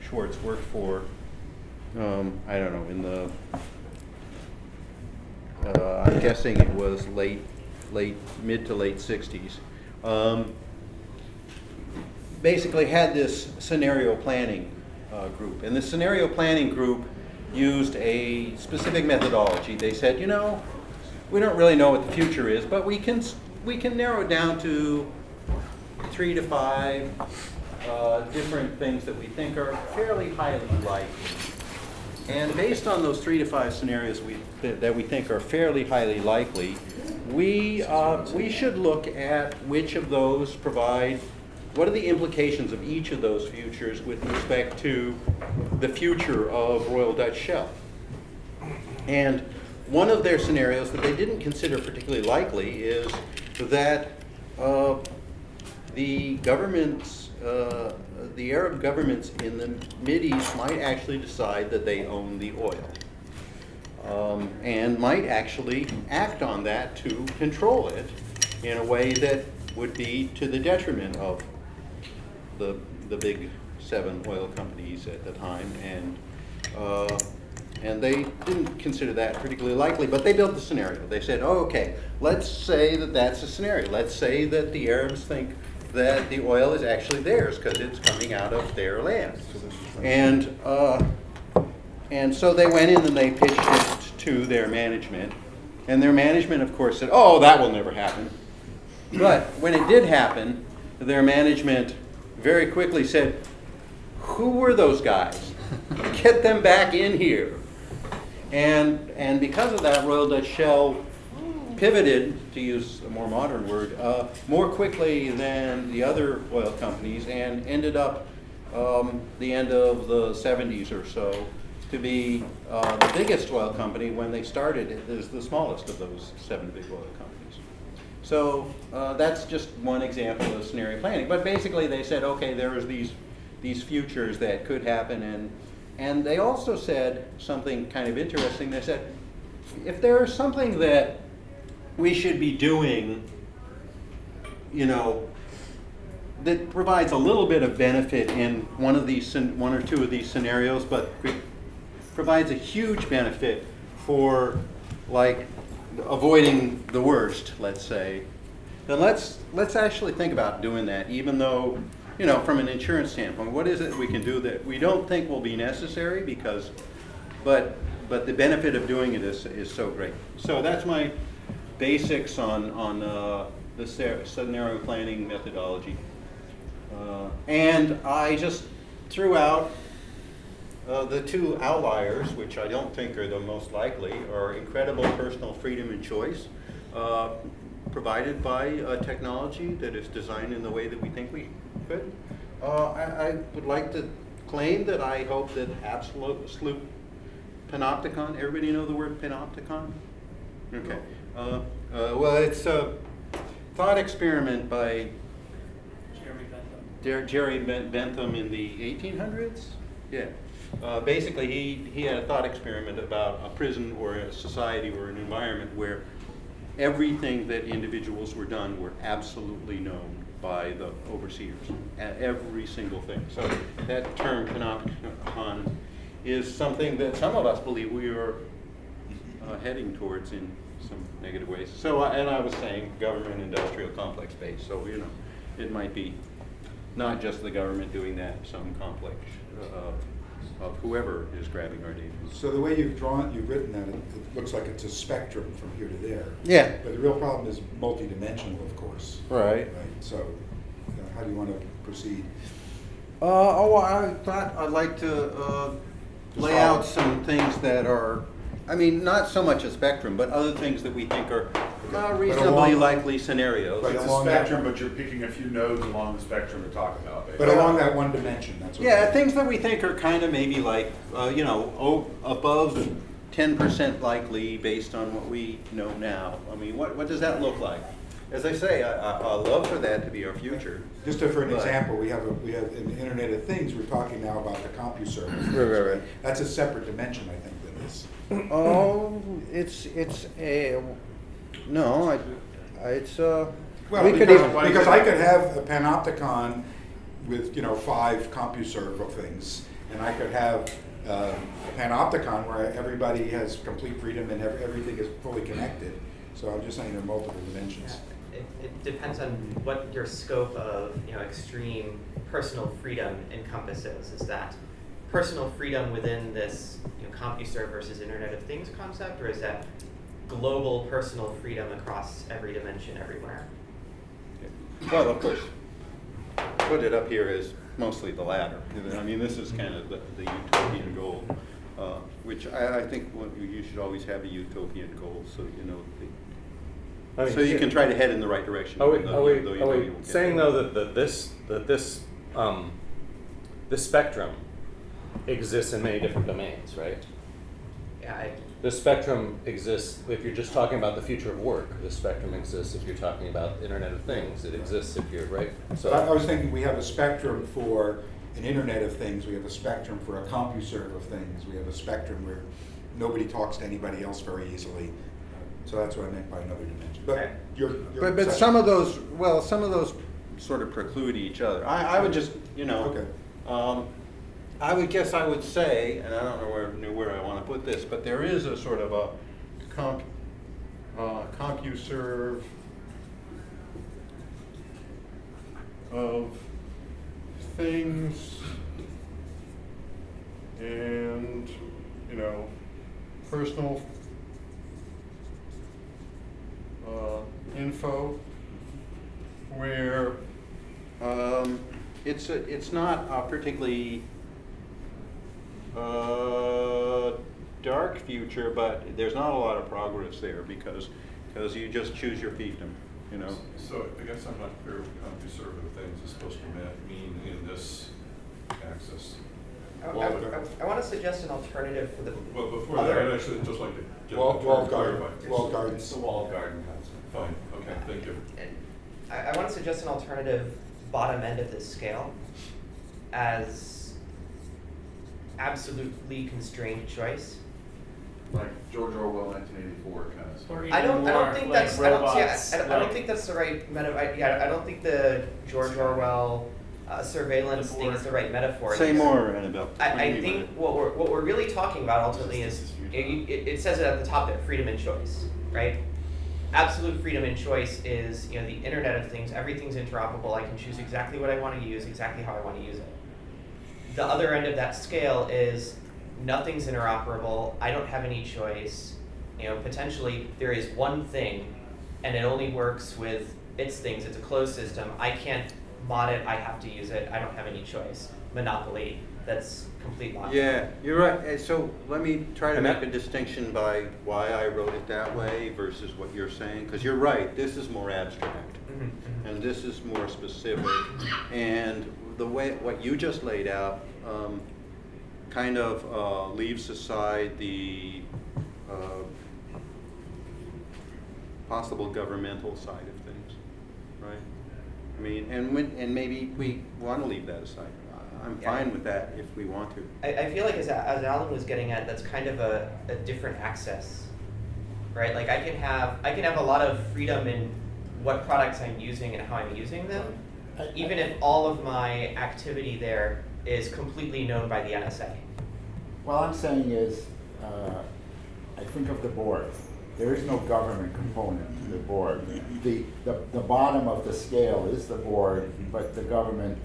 Schwartz worked for, I don't know, in the, I'm guessing it was mid to late 60s, basically had this scenario planning group. And the scenario planning group used a specific methodology. They said, you know, we don't really know what the future is, but we can narrow it down to 3 to 5 different things that we think are fairly highly likely. And based on those 3 to 5 scenarios that we think are fairly highly likely, we should look at which of those provide, what are the implications of each of those futures with respect to the future of Royal Dutch Shell. And one of their scenarios that they didn't consider particularly likely is that the governments, the Arab governments in the Mideast might actually decide that they own the oil, and might actually act on that to control it in a way that would be to the detriment of the big 7 oil companies at the time, and they didn't consider that particularly likely, but they built the scenario. They said, oh, okay, let's say that that's a scenario. Let's say that the Arabs think that the oil is actually theirs because it's coming out of their land. And so they went in and they pitched it to their management, and their management, of course, said, oh, that will never happen. But when it did happen, their management very quickly said, who were those guys? Get them back in here. And because of that, Royal Dutch Shell pivoted, to use a more modern word, more quickly than the other oil companies, and ended up the end of the 70s or so to be the biggest oil company when they started as the smallest of those 7 big oil companies. So that's just one example of scenario planning. But basically they said, okay, there was these futures that could happen, and they also said something kind of interesting. They said, if there is something that we should be doing, you know, that provides a little bit of benefit in one or two of these scenarios, but provides a huge benefit for, like, avoiding the worst, let's say, then let's actually think about doing that, even though, you know, from an insurance standpoint, what is it we can do that we don't think will be necessary, because, but the benefit of doing it is so great. So that's my basics on the scenario planning methodology. And I just threw out the 2 outliers, which I don't think are the most likely, are incredible personal freedom and choice provided by technology that is designed in the way that we think we could. I would like to claim that I hope that absolute panopticon, everybody know the word panopticon? Okay. Well, it's a thought experiment by Jerry Bentham in the 1800s. Yeah. Basically, he had a thought experiment about a prison or a society or an environment where everything that individuals were done were absolutely known by the overseers, every single thing. So that term panopticon is something that some of us believe we are heading towards in some negative ways. So, and I was saying government industrial complex based, so, you know, it might be not just the government doing that, some complex of whoever is grabbing our data. So the way you've written that, it looks like it's a spectrum from here to there. Yeah. But the real problem is multidimensional, of course. Right. So, how do you want to proceed? I thought I'd like to lay out some things that are, I mean, not so much a spectrum, but other things that we think are reasonably likely scenarios. But It's a along spectrum, that- but you're picking a few nodes along the spectrum to talk about. But along that one dimension, that's what. Yeah, things that we think are kind of maybe like, you know, above 10% likely based on what we know now. I mean, what does that look like? As I say, I love for that to be our future. Just for an But- example, we have in the Internet of Things, we're talking now about the CompuServe. Right. That's a separate dimension, I think, than this. Oh, it's a, no, it's Well, we could because, even, because I could have a panopticon with, 5 CompuServe things. And I could have a Panopticon where everybody has complete freedom and everything is fully connected. So I'm just saying there are multiple dimensions. It depends on what your scope of extreme personal freedom encompasses. Is that personal freedom within this CompuServe versus Internet of Things concept, or is that global personal freedom across every dimension everywhere? Well, of course, put it up here is mostly the latter. I mean, this is kind of the utopian goal, which I think you should always have a utopian goal, so you know. So you can try to head in the right direction. Are we won't get saying there. though that this spectrum exists in many different domains, right? Yeah, The spectrum exists if you're just talking about the future of work. The spectrum exists if you're talking about Internet of Things. It exists if you're right. So I was thinking we have a spectrum for an Internet of Things, we have a spectrum for a CompuServe of things, we have a spectrum where nobody talks to anybody else very easily. So that's what I meant by another dimension. But Okay. But some of those sort of preclude each other. I would just, Okay. I would guess I would say, and I don't know where I want to put this, but there is a sort of a CompuServe of things and, personal info where it's not a particularly dark future, but there's not a lot of progress there because you just choose your fiefdom, So I guess I'm not clear what CompuServe of things is supposed to mean in this axis. I want to suggest an alternative for the Well, before other. that, I'd actually just like to get Walled the term garden. clarified. Walled gardens. It's the walled garden concept. Fine, okay, thank you. And I want to suggest an alternative bottom end of this scale as absolutely constrained choice. Like George Orwell, 1984 kind of stuff. Or I don't even think more, that's like I don't, robots, see, I don't like- think that's the right I don't think the George Orwell surveillance thing is the right metaphor. Say more, Annabelle. I think what we're really talking about ultimately is it says it at the top that freedom and choice, right? Absolute freedom and choice is the Internet of Things. Everything's interoperable. I can choose exactly what I want to use, exactly how I want to use it. The other end of that scale is nothing's interoperable. I don't have any choice. Potentially there is one thing, and it only works with its things. It's a closed system. I can't mod it. I have to use it. I don't have any choice. Monopoly. That's complete logic. Yeah, you're right. So let me try to And make that- a distinction by why I wrote it that way versus what you're saying, because you're right, this is more abstract. Mhm, mhm. And this is more specific. And the way, what you just laid out kind of leaves aside the possible governmental side of things, right? I mean, and maybe we want to leave that aside. I'm Yeah. fine with that if we want to. I feel like as Alan was getting at, that's kind of a different access, right? Like I can have a lot of freedom in what products I'm using and how I'm using them, even if all of my activity there is completely known by the NSA. What I'm saying is, I think of the board. There is no government component to the board. The bottom of the scale is the board, but the government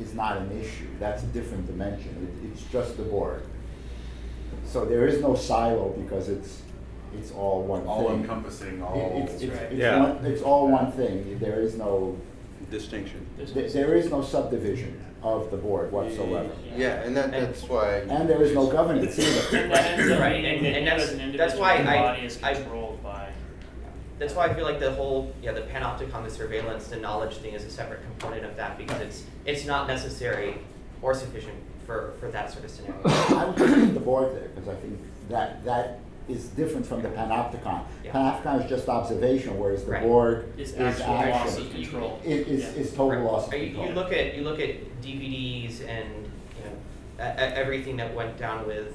is not an issue. That's a different dimension. It's just the board. So there is no silo because it's all one All thing. encompassing, all. Yeah. It's all one thing. There is no Distinction. there is no subdivision of the board whatsoever. Yeah, and that's why. And there is no governance either. And that ends up Right, being and that that's- as an that's individual why body is I- controlled by. That's why I feel like the whole, the panopticon, the surveillance, the knowledge thing is a separate component of that because it's not necessary or sufficient for that sort of scenario. I would just put the board there, because I think that is different from the panopticon. Yeah. Panopticon is just observation, whereas the Right. board Is is actual loss of action. control. Is total Right. loss of You control. look at DVDs and everything that went down with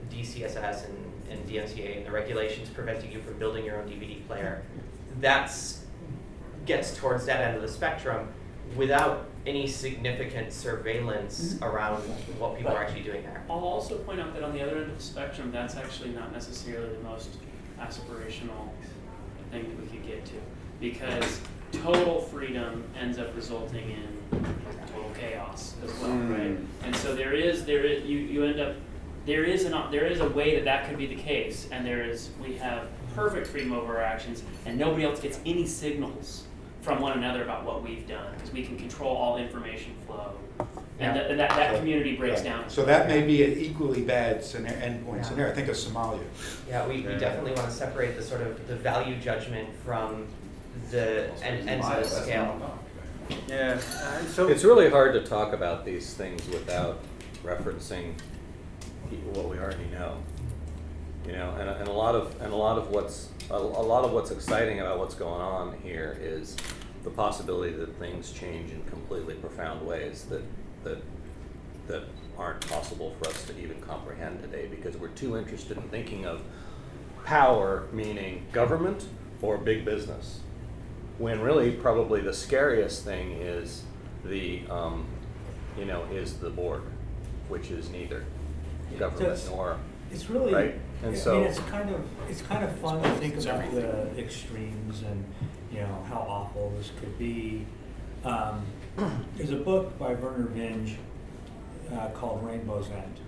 DCSS and DMCA and the regulations preventing you from building your own DVD player. That's gets towards that end of the spectrum. without any significant surveillance around what people are actually doing there. I'll also point out that on the other end of the spectrum, that's actually not necessarily the most aspirational thing that we could get to, because total freedom ends up resulting in total chaos as well, right? And so you end up, there is a way that could be the case, and we have perfect freedom over our actions, and nobody else gets any signals from one another about what we've done, because we can control all information flow, and that community breaks Right. down. So that may be an equally bad endpoint scenario. Think of Somalia. Yeah, we definitely want to separate the sort of the value judgment from the ends of the scale. Yeah, so. It's really hard to talk about these things without referencing what we already know. You know, and a lot of what's exciting about what's going on here is the possibility that things change in completely profound ways that aren't possible for us to even comprehend today, because we're too interested in thinking of power meaning government or big business, when really probably the scariest thing is the board, which is neither government So nor It's really, right? And so, I mean, it's kind of fun to think about the extremes and, how awful this could be. There's a book by Werner Vinge called Rainbow's End.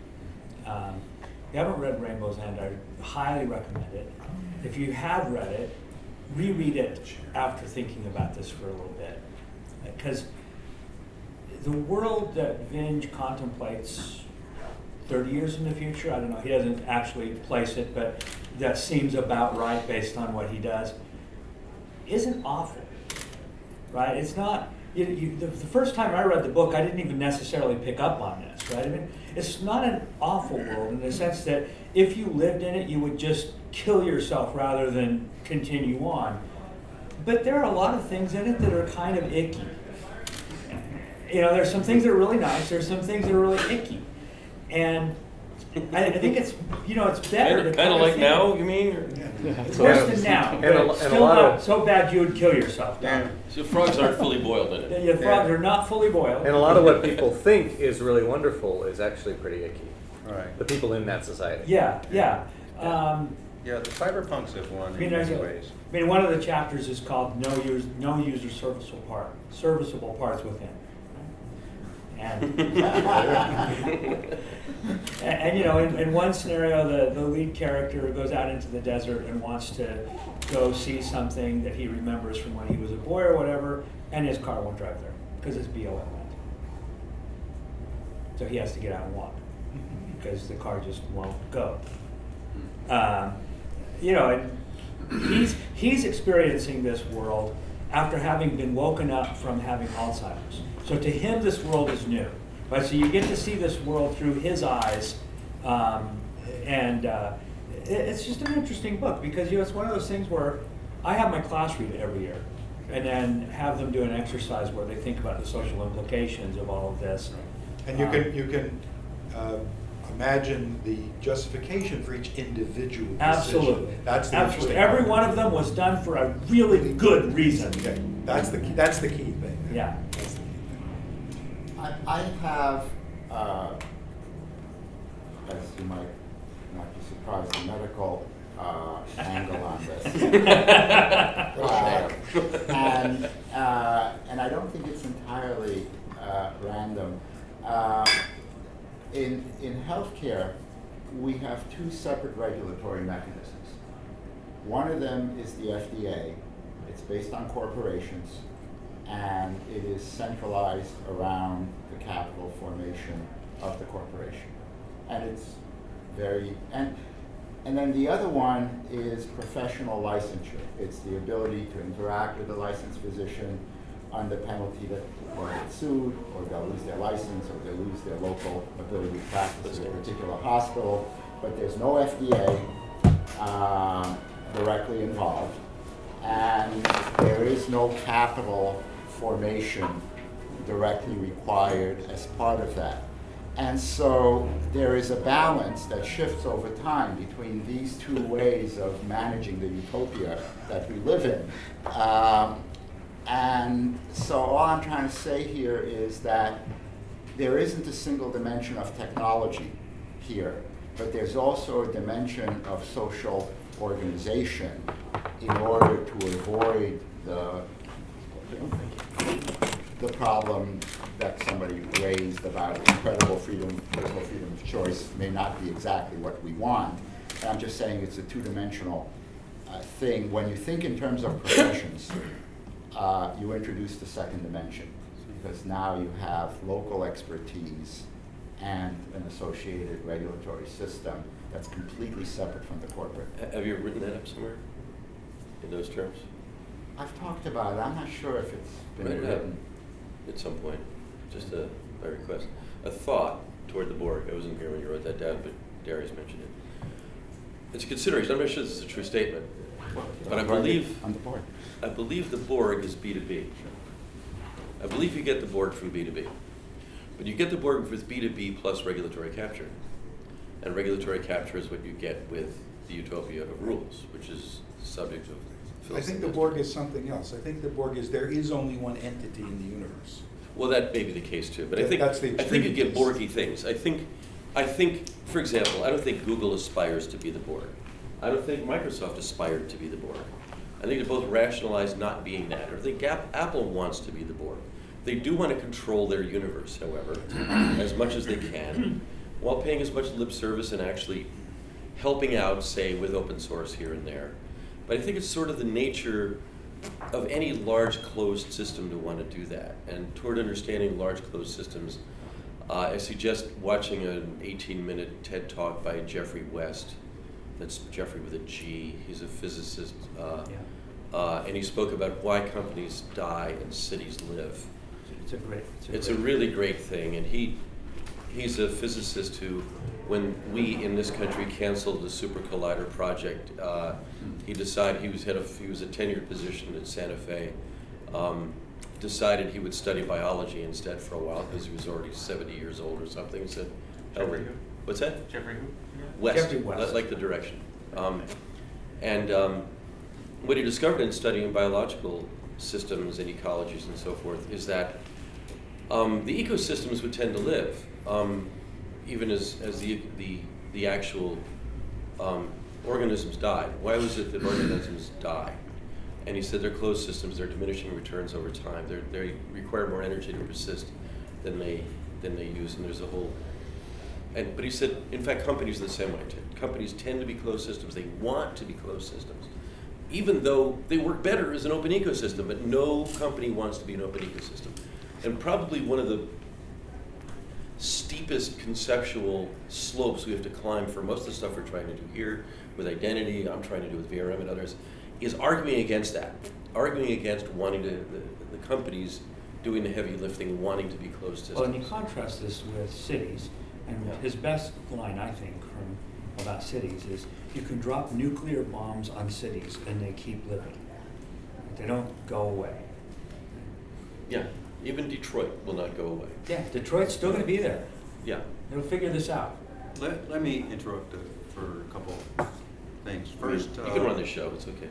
If you haven't read Rainbow's End, I highly recommend it. If you have read it, reread it after thinking about this for a little bit. Because the world that Vinge contemplates 30 years in the future, I don't know, he doesn't actually place it, but that seems about right based on what he does, isn't awful, right? It's not, the first time I read the book, I didn't even necessarily pick up on this, right? I mean, it's not an awful world in the sense that if you lived in it, you would just kill yourself rather than continue on. But there are a lot of things in it that are kind of icky. There's some things that are really nice, there's some things that are really icky. And I think it's better to Kind of like think- now, you mean? Or? It's worse than now, but and a still lot not of- so bad you would kill yourself. Yeah. So frogs aren't fully boiled in it. The frogs are not fully boiled. and a lot of what people think is really wonderful is actually pretty icky. Right. The people in that society. Yeah. Yeah, the cyberpunks have won in many ways. I mean, one of the chapters is called No User Serviceable Parts Within. And, in one scenario, the lead character goes out into the desert and wants to go see something that he remembers from when he was a boy or whatever, and his car won't drive there because it's BLM land. So he has to get out and walk because the car just won't go. And he's experiencing this world after having been woken up from having Alzheimer's. So to him, this world is new. Right? So you get to see this world through his eyes, it's just an interesting book because it's one of those things where I have my class read it every year, and then have them do an exercise where they think about the social implications of all of this. And you can imagine the justification for each individual decision. Absolutely. That's the Absolutely. interesting Every part. one of them was done for a really good reason. Okay. That's the key thing. Yeah. That's the key thing. I have, as you might not be surprised, a medical angle on this. And I don't think it's entirely random. In healthcare, we have two separate regulatory mechanisms. One of them is the FDA. It's based on corporations, and it is centralized around the capital formation of the corporation. And it's and then the other one is professional licensure. It's the ability to interact with a licensed physician under penalty that they'll get sued, or they'll lose their license, or they'll lose their local ability to practice at a particular hospital. But there's no FDA directly involved, and there is no capital formation directly required as part of that. And so there is a balance that shifts over time between these two ways of managing the utopia that we live in. And so all I'm trying to say here is that there isn't a single dimension of technology here, but there's also a dimension of social organization in order to avoid the problem that somebody raised about incredible freedom, personal freedom of choice may not be exactly what we want. And I'm just saying it's a two-dimensional thing. When you think in terms of professions, you introduce the second dimension, because now you have local expertise and an associated regulatory system that's completely separate from the corporate. Have you written that up somewhere in those terms? I've talked about it. I'm not sure if it's been Write it up written. at some point, just my request. A thought toward the board. I wasn't here when you wrote that down, but Darius mentioned it. It's a consideration. I'm not sure this is a true statement, but I believe On the board. I believe the Borg is B2B. I believe you get the Borg from B2B. But you get the Borg with B2B plus regulatory capture. And regulatory capture is what you get with the utopia of rules, which is the subject of I think the Borg is something else. I think the Borg is, there is only one entity in the universe. Well, that may be the case too, but I Yeah, think that's the I think you extreme get case. Borgy things. I think, for example, I don't think Google aspires to be the Borg. I don't think Microsoft aspired to be the Borg. I think they both rationalize not being that. Or I think Apple wants to be the Borg. They do want to control their universe, however, as much as they can, while paying as much lip service and actually helping out, say, with open source here and there. But I think it's sort of the nature of any large closed system to want to do that. And toward understanding large closed systems, I suggest watching an 18-minute TED Talk by Jeffrey West. That's Jeffrey with a G. He's a physicist. And he spoke about why companies die and cities live. It's a really great thing. And he's a physicist who, when we in this country canceled the Super Collider project, he decided he was a tenured position at Santa Fe. Decided he would study biology instead for a while because he was already 70 years old or something. He said, Jeffrey who? What's that? Jeffrey who? West. Jeffrey West. Like the direction. What he discovered in studying biological systems and ecologies and so forth is that the ecosystems would tend to live, even as the actual organisms died. Why was it that organisms die? And he said they're closed systems, they're diminishing returns over time. They require more energy to persist than they use, and there's a whole. But he said, in fact, companies are the same way. Companies tend to be closed systems. They want to be closed systems, even though they work better as an open ecosystem. But no company wants to be an open ecosystem. And probably one of the steepest conceptual slopes we have to climb for most of the stuff we're trying to do here with identity, I'm trying to do with VRM and others, is arguing against that. Arguing against wanting to, the companies doing the heavy lifting, wanting to be closed systems. Well, and you contrast this with cities, and Yeah. his best line, I think, about cities is you can drop nuclear bombs on cities and they keep living. They don't go away. Yeah, even Detroit will not go away. Yeah, Detroit's still gonna be there. Yeah. They'll figure this out. Let me interrupt for a couple things. First, You can run the show, it's okay.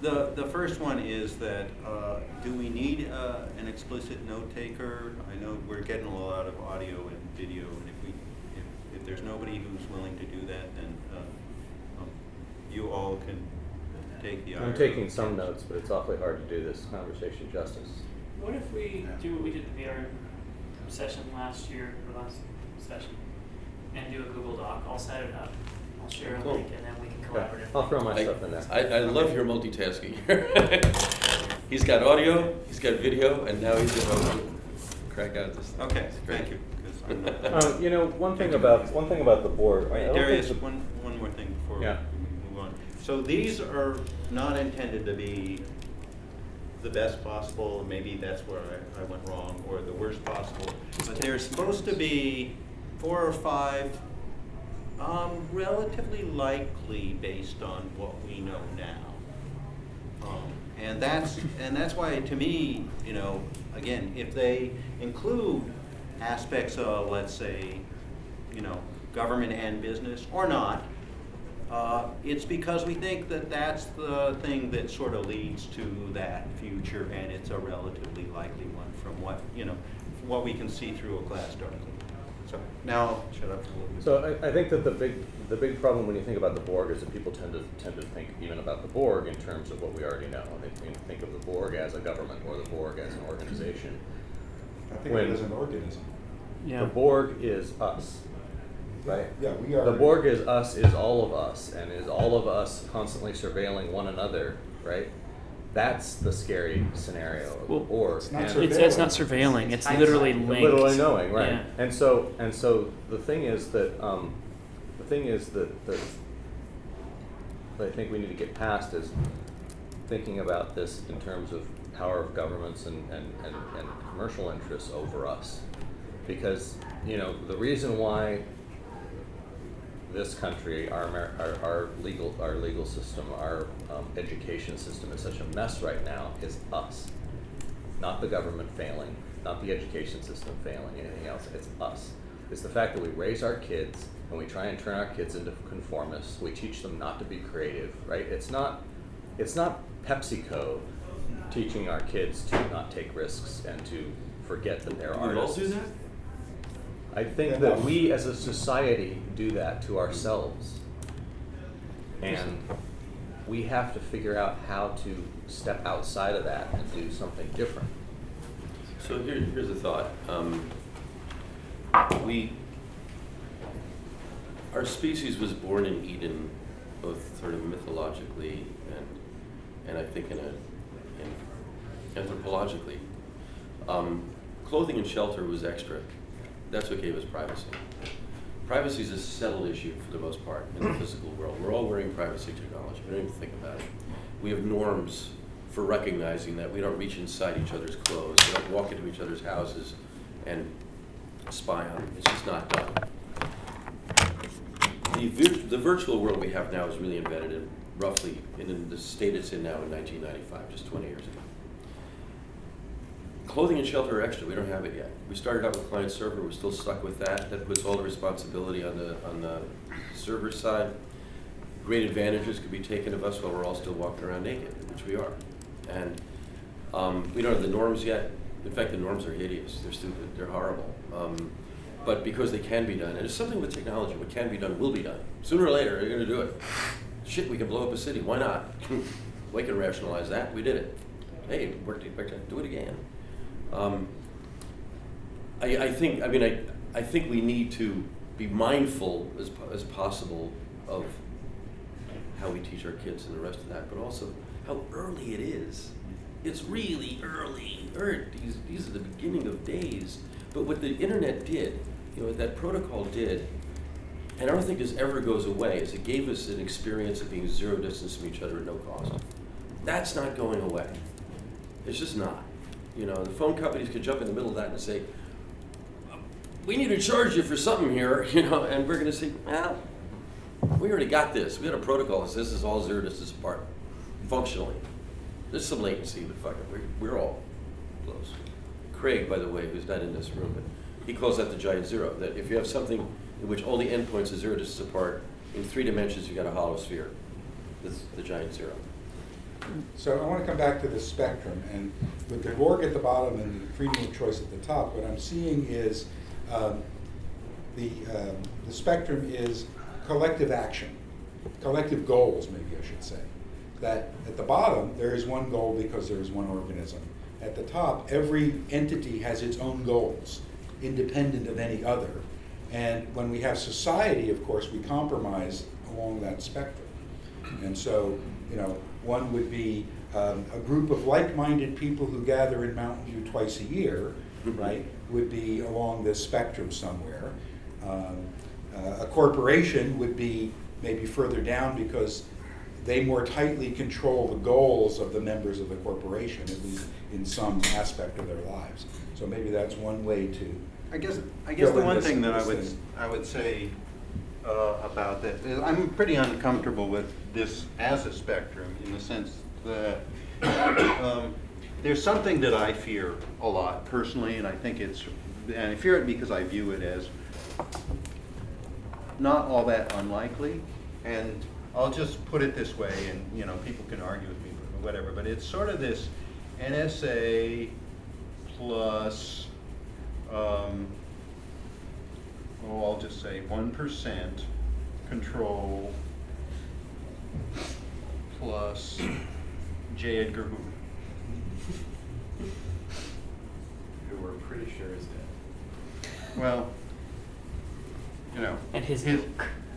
The first one is that, do we need an explicit note taker? I know we're getting a lot of audio and video, and if there's nobody who's willing to do that, then you all can take the. I'm taking some notes, but it's awfully hard to do this conversation justice. What if we do what we did the VR session last year, or last session, and do a Google Doc? I'll set it up. I'll share a Cool. link, and then we can Okay, collaboratively. I'll throw my stuff in there. I love your multitasking. He's got audio, he's got video, and now he's gonna crack out this. Okay, It's great. thank you. 'Cause I'm not- You know, one thing about the board. I don't think Darius, the- one more thing before Yeah. we move on. So these are not intended to be the best possible, maybe that's where I went wrong, or the worst possible, but they're supposed to be 4 or 5, relatively likely based on what we know now. And that's why, to me, you know, again, if they include aspects of, let's say, you know, government and business, or not, It's because we think that that's the thing that sort of leads to that future, and it's a relatively likely one from what, from what we can see through a class darkly. So now, shut up for a little bit. So I think that the big problem when you think about the Borg is that people tend to think even about the Borg in terms of what we already know. They think of the Borg as a government or the Borg as an organization. I think it is an organism. Yeah. The Borg is us, right? Yeah, we are. The Borg is us, is all of us, and is all of us constantly surveilling one another, right? That's the scary scenario of Well, the Borg. it's not And- It's not surveilling. It's literally linked. literally knowing, right? Yeah. And so the thing is that that I think we need to get past is thinking about this in terms of power of governments and commercial interests over us, because the reason why this country, our legal system, our education system is such a mess right now is us. Not the government failing, not the education system failing, anything else. It's us. It's the fact that we raise our kids and we try and turn our kids into conformists. We teach them not to be creative, right? It's not PepsiCo teaching our kids to not take risks and to forget that they're Do we all artists. do that? I think that we as a society do that to ourselves. And we have to figure out how to step outside of that and do something different. So here's a thought. Our species was born in Eden, both sort of mythologically and I think in anthropologically. Clothing and shelter was extra. That's what gave us privacy. Privacy is a settled issue for the most part in the physical world. We're all wearing privacy technology. We don't even think about it. We have norms for recognizing that we don't reach inside each other's clothes. We don't walk into each other's houses and spy on them. It's just not done. The virtual world we have now was really invented in roughly in the state it's in now in 1995, just 20 years ago. Clothing and shelter are extra. We don't have it yet. We started out with client server. We're still stuck with that. That puts all the responsibility on the server side. Great advantages could be taken of us while we're all still walking around naked, which we are. And we don't have the norms yet. In fact, the norms are hideous. They're stupid. They're horrible. But because they can be done, and it's something with technology. What can be done will be done. Sooner or later, you're going to do it. Shit, we can blow up a city. Why not? We can rationalize that. We did it. Hey, it worked. Do it again. I think we need to be mindful as possible of how we teach our kids and the rest of that, but also how early it is. It's really early. These are the beginning of days. But what the internet did, what that protocol did, and I don't think this ever goes away, is it gave us an experience of being zero distance from each other at no cost. That's not going away. It's just not. The phone companies could jump in the middle of that and say, we need to charge you for something here, and we're going to say, well, we already got this. We had a protocol that says this is all zero distance apart, functionally. There's some latency, but fuck it, we're all close. Craig, by the way, who's not in this room, but he calls that the giant zero, that if you have something in which all the endpoints are zero distance apart, in 3 dimensions you got a hollow sphere. That's the giant zero. So I want to come back to the spectrum, and with the Borg at the bottom and the freedom of choice at the top, what I'm seeing is the spectrum is collective action, collective goals, maybe I should say. That at the bottom, there is one goal because there is one organism. At the top, every entity has its own goals, independent of any other. And when we have society, of course, we compromise along that spectrum. And so, one would be a group of like-minded people who gather in Mountain View twice a year, right, would be along this spectrum somewhere. A corporation would be maybe further down because they more tightly control the goals of the members of the corporation, at least in some aspect of their lives. So maybe that's one way to. I guess Fill the in one this- thing that this I would say about that is I'm pretty uncomfortable with this as a spectrum in the sense that there's something that I fear a lot personally, and I fear it because I view it as not all that unlikely, and I'll just put it this way, and, you know, people can argue with me or whatever, but it's sort of this NSA plus, I'll just say 1% control plus J. Edgar Hoover. Who we're pretty sure is dead. Well, you know, And his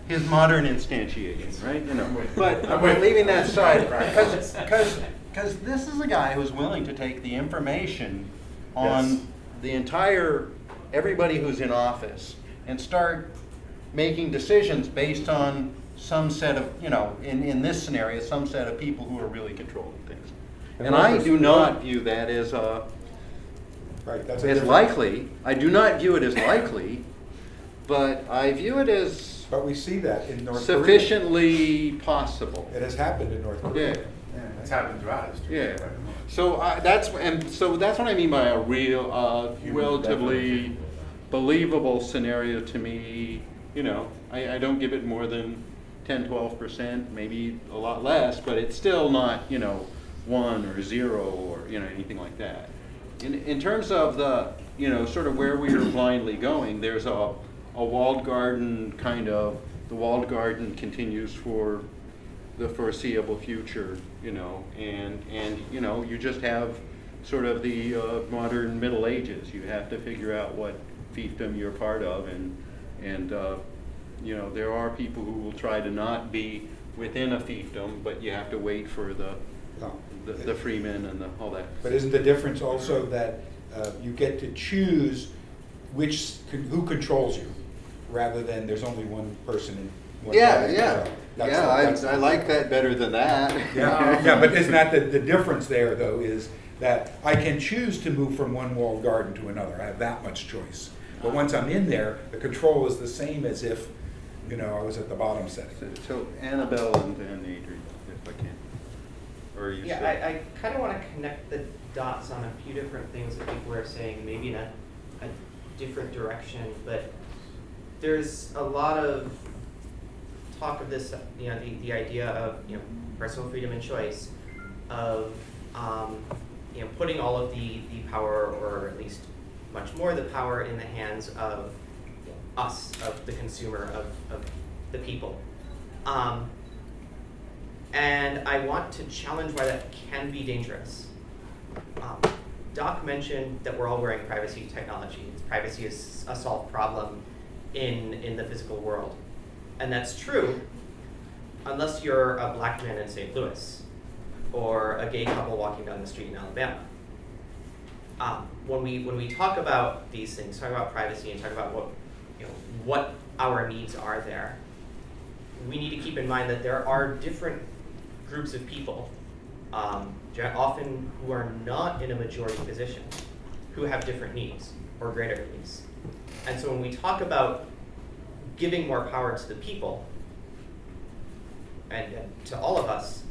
his modern instantiation, right? You know, but I'm with- leaving that aside, Right. because this is a guy who's willing to take the information on Yes. the entire everybody who's in office and start making decisions based on some set of, you know, in this scenario, some set of people who are really controlling things. And I do not view that as Right, that's a as different- likely. I do not view it as likely, but I view it as But we see that in North Korea. sufficiently possible. It has happened in North Korea. Yeah. It's happened throughout history. Yeah. right? So that's what I mean by a real, relatively believable scenario to me. You know, I don't give it more than 10, 12%, maybe a lot less, but it's still not, you know, 1 or 0 or, you know, anything like that. In terms of the, you know, sort of where we are blindly going, there's a walled garden kind of, the walled garden continues for the foreseeable future, you know, and you know, you just have sort of the modern Middle Ages. You have to figure out what fiefdom you're part of, and you know, there are people who will try to not be within a fiefdom, but you have to wait for the No. freemen and all that. But isn't the difference also that you get to choose who controls you, rather than there's only one person in one Yeah, body? yeah, So that's I like that better than that. Yeah, but isn't that the difference there, though, is that I can choose to move from one walled garden to another. I have that much choice. But once I'm in there, the control is the same as if, you know, I was at the bottom setting. So Annabelle and Adrian, if I can. Or you Yeah, said- I kind of want to connect the dots on a few different things that people are saying, maybe in a different direction, but there's a lot of talk of this, you know, the idea of, you know, personal freedom and choice, of, you know, putting all of the power, or at least much more of the power, in the hands of us, of the consumer, of the people. And I want to challenge why that can be dangerous. Doc mentioned that we're all wearing privacy technology. Privacy is a solved problem in the physical world. And that's true unless you're a black man in St. Louis or a gay couple walking down the street in Alabama. When we talk about these things, talk about privacy and talk about what our needs are there, we need to keep in mind that there are different groups of people, often who are not in a majority position, who have different needs or greater needs. And so when we talk about giving more power to the people and to all of us,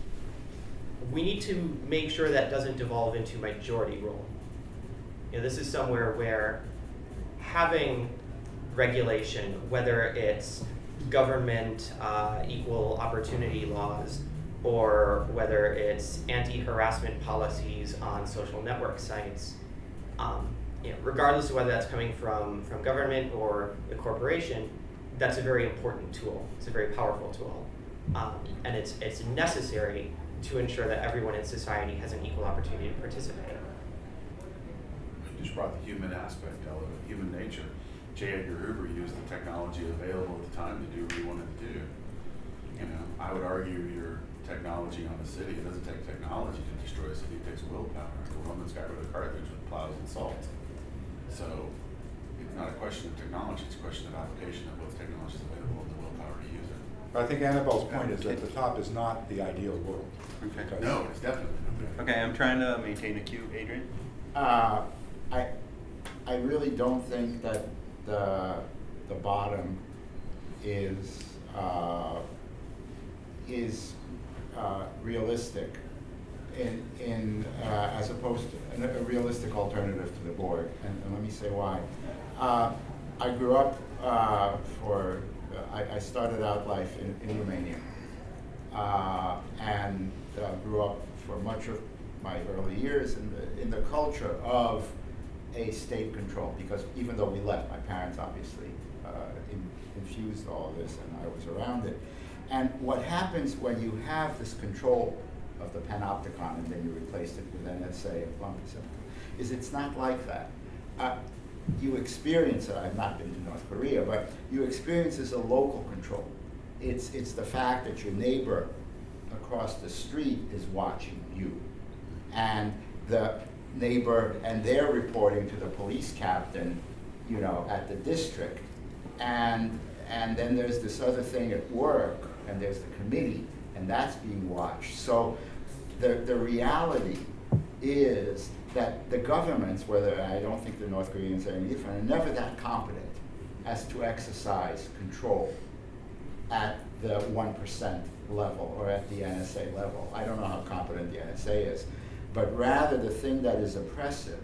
we need to make sure that doesn't devolve into majority rule. You know, this is somewhere where having regulation, whether it's government equal opportunity laws, or whether it's anti-harassment policies on social network sites, you know, regardless of whether that's coming from government or the corporation, that's a very important tool. It's a very powerful tool, and it's necessary to ensure that everyone in society has an equal opportunity to participate. You just brought the human aspect out of it, human nature. J. Edgar Hoover used the technology available at the time to do what he wanted to do. You know, I would argue your technology on the city, it doesn't take technology to destroy a city, it takes willpower. The Romans got rid of Carthage with plows and salt. So it's not a question of technology, it's a question of application of what technology is available and the willpower to use it. I think Annabelle's point is that the top is not the ideal world. Okay. No, it's definitely not. Okay, I'm trying to maintain a queue. Adrian? I really don't think that the bottom is realistic in as opposed to a realistic alternative to the board, and let me say why. I grew up I started out life in Romania, and grew up for much of my early years in the culture of a state control, because even though we left, my parents obviously infused all of this, and I was around it. And what happens when you have this control of the panopticon and then you replace it with NSA and Columbia is it's not like that. You experience it. I've not been to North Korea, but you experience as a local control. It's the fact that your neighbor across the street is watching you, and the neighbor, and they're reporting to the police captain, you know, at the district, and then there's this other thing at work, and there's the committee, and that's being watched. So the reality is that the governments, whether I don't think the North Koreans are any different, are never that competent as to exercise control at the 1% level or at the NSA level. I don't know how competent the NSA is, but rather the thing that is oppressive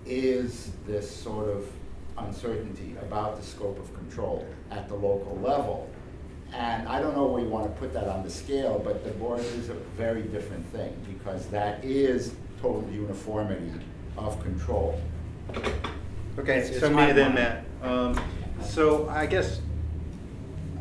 is this sort of uncertainty about the scope of control at the local level. And I don't know where you want to put that on the scale, but the board is a very different thing, because that is total uniformity of control. Okay, It's so my me then, mind. Matt. So I guess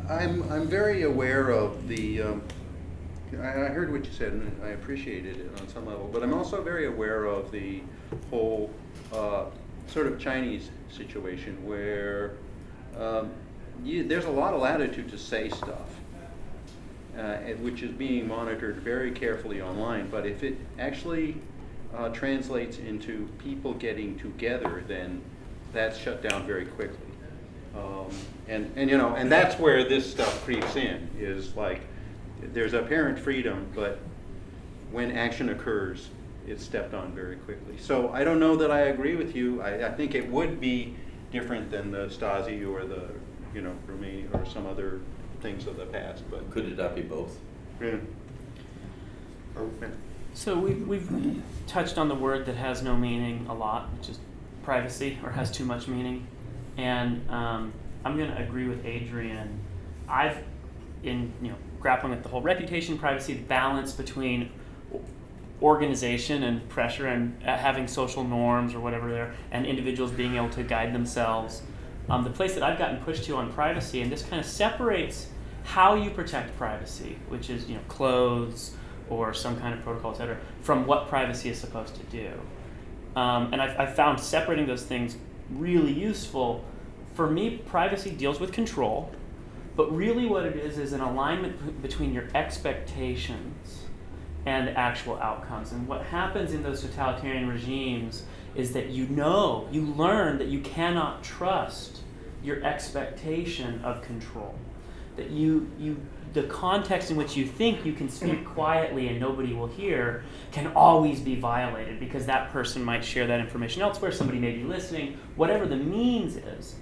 I'm very aware of the, I heard what you said and I appreciated it on some level, but I'm also very aware of the whole sort of Chinese situation where there's a lot of latitude to say stuff, which is being monitored very carefully online, but if it actually translates into people getting together, then that's shut down very quickly. And you know, and that's where this stuff creeps in, is like there's apparent freedom, but when action occurs, it's stepped on very quickly. So I don't know that I agree with you. I think it would be different than the Stasi or the, you know, Romania or some other things of the past, but Could it not be both? yeah. So we've touched on the word that has no meaning a lot, which is privacy, or has too much meaning. And I'm going to agree with Adrian. I've, in grappling with the whole reputation, privacy, the balance between organization and pressure and having social norms or whatever there, and individuals being able to guide themselves. The place that I've gotten pushed to on privacy, and this kind of separates how you protect privacy, which is clothes or some kind of protocol, et cetera, from what privacy is supposed to do. And I've found separating those things really useful. For me, privacy deals with control, but really what it is an alignment between your expectations and actual outcomes. And what happens in those totalitarian regimes is that you learn that you cannot trust your expectation of control. That the context in which you think you can speak quietly and nobody will hear can always be violated, because that person might share that information elsewhere, somebody may be listening, whatever the means is.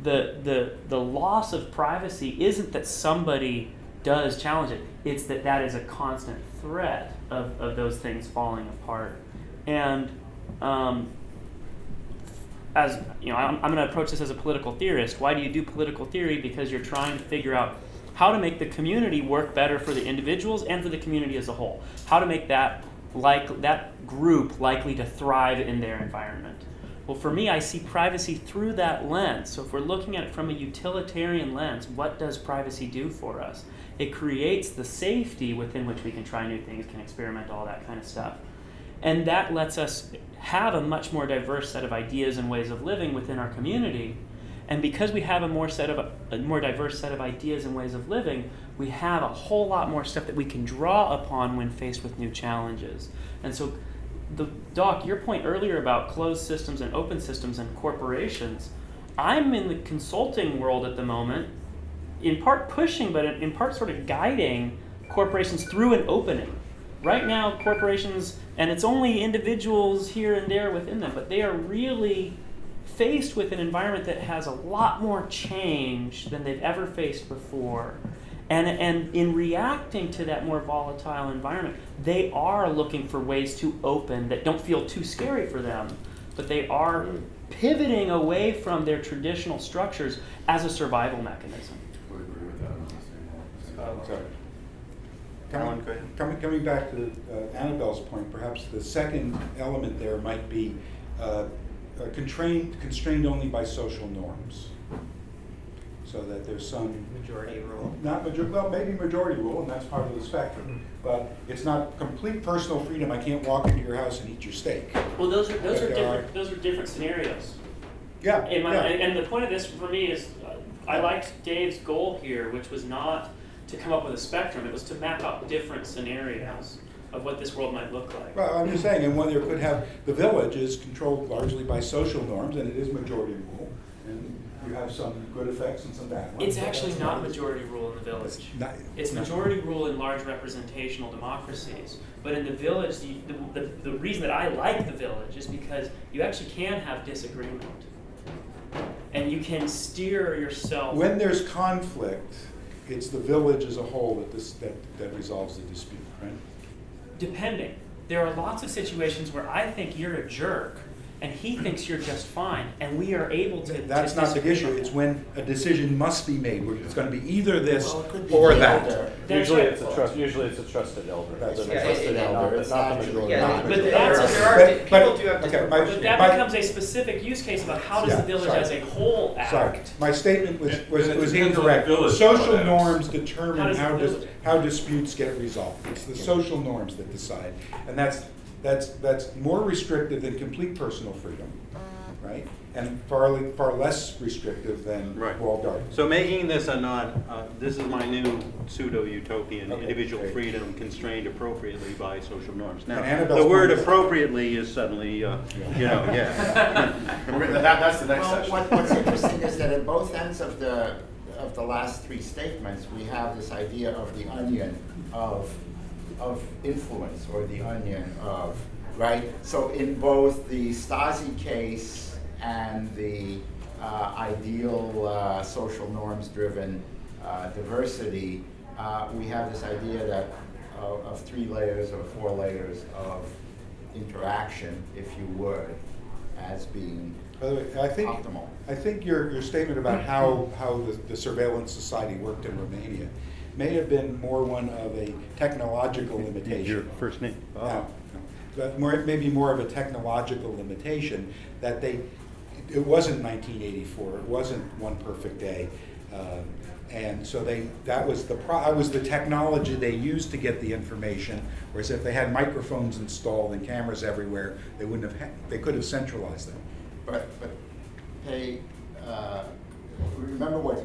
The loss of privacy isn't that somebody does challenge it, it's that is a constant threat of those things falling apart. And as I'm going to approach this as a political theorist. Why do you do political theory? Because you're trying to figure out how to make the community work better for the individuals and for the community as a whole. How to make that group likely to thrive in their environment. Well, for me, I see privacy through that lens. So if we're looking at it from a utilitarian lens, what does privacy do for us? It creates the safety within which we can try new things, can experiment, all that kind of stuff. And that lets us have a much more diverse set of ideas and ways of living within our community. And because we have a more diverse set of ideas and ways of living, we have a whole lot more stuff that we can draw upon when faced with new challenges. And so, Doc, your point earlier about closed systems and open systems and corporations, I'm in the consulting world at the moment, in part pushing, but in part sort of guiding corporations through an opening. Right now, corporations, and it's only individuals here and there within them, but they are really faced with an environment that has a lot more change than they've ever faced before. And in reacting to that more volatile environment, they are looking for ways to open that don't feel too scary for them, but they are pivoting away from their traditional structures as a survival mechanism. Would agree with that. I'm the same. Sorry. Alan, go ahead. Coming back to Annabelle's point, perhaps the second element there might be constrained only by social norms. So that there's some Majority rule. well, maybe majority rule, and that's part of the spectrum. But it's not complete personal freedom. I can't walk into your house and eat your steak. Well, those are Yeah. different scenarios. Yeah. And the point of this for me is, I liked Dave's goal here, which was not to come up with a spectrum. It was to map out different scenarios of what this world might look like. Well, I'm just saying, and one there could have, the village is controlled largely by social norms, and it is majority rule, and you have some good effects and some bad ones. It's actually not majority rule in the village. It's majority rule in large representational democracies. But in the village, the reason that I like the village is because you actually can have disagreement. And you can steer yourself. When there's conflict, it's the village as a whole that resolves the dispute, right? Depending. There are lots of situations where I think you're a jerk and he thinks you're just fine, and we are able to. That's not the issue. It's when a decision must be made. Where it's going to be either this Well, it could be or the that. elder. That's Usually right. it's a trusted elder. That's It's a right. trusted Yeah, elder, it's not the actually- majority. Yeah, But but that's- people do have okay, different my- But that my- becomes a specific use case about how does Yeah, the village sorry. as a whole act. Sorry, my statement was And it depends on the incorrect. village Social how it norms acts. determine How does the village- how disputes get resolved. It's the social norms that decide, and that's more restrictive than complete personal freedom, right? And far less restrictive than Right. walled gardens. So making this this is my new pseudo-utopian, Okay, individual great. freedom constrained appropriately by social norms. Now, And Annabelle's the word point is- appropriately is suddenly, yeah. That's the next Well, session. what's interesting is that at both ends of the last three statements, we have this idea of the onion of influence, or the onion of, right? So in both the Stasi case and the ideal social norms-driven diversity, we have this idea that of 3 layers or 4 layers of interaction, if you would, as being By the way, optimal. I think your statement about how the surveillance society worked in Romania may have been more one of a technological limitation. Your first name? No, no. But maybe more of a technological limitation that it wasn't 1984. It wasn't one perfect day, and so that was the technology they used to get the information. Whereas if they had microphones installed and cameras everywhere, they could have centralized them. But hey, remember what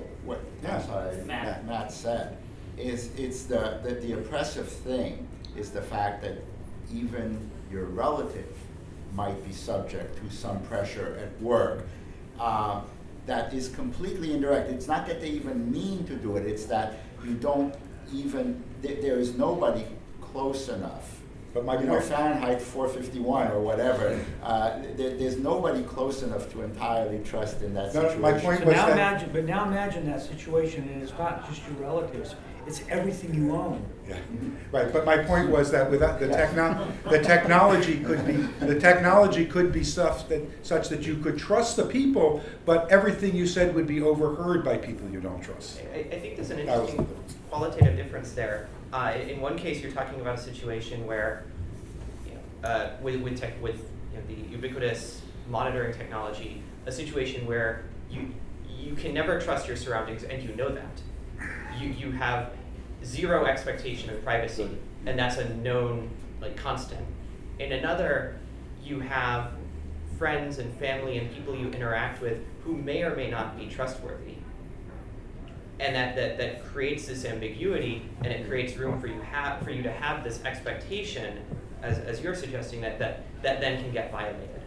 Yeah. I'm sorry, Matt. Matt said, it's that the oppressive thing is the fact that even your relative might be subject to some pressure at work that is completely indirect. It's not that they even mean to do it, it's that you don't even, there is nobody close enough. But my You know, point- Fahrenheit 451 or whatever, there's nobody close enough to entirely trust in that No, situation. my point So was now that- imagine that situation, and it's not just your relatives, it's everything you own. Yeah, right. But my point was that without the technology could be such that you could trust the people, but everything you said would be overheard by people you don't trust. I think there's an That was- interesting qualitative difference there. In one case, you're talking about a situation where, with the ubiquitous monitoring technology, a situation where you can never trust your surroundings, and you know that. You have zero expectation of privacy, and that's a known constant. In another, you have friends and family and people you interact with who may or may not be trustworthy. And that creates this ambiguity, and it creates room for you to have this expectation, as you're suggesting, that then can get violated.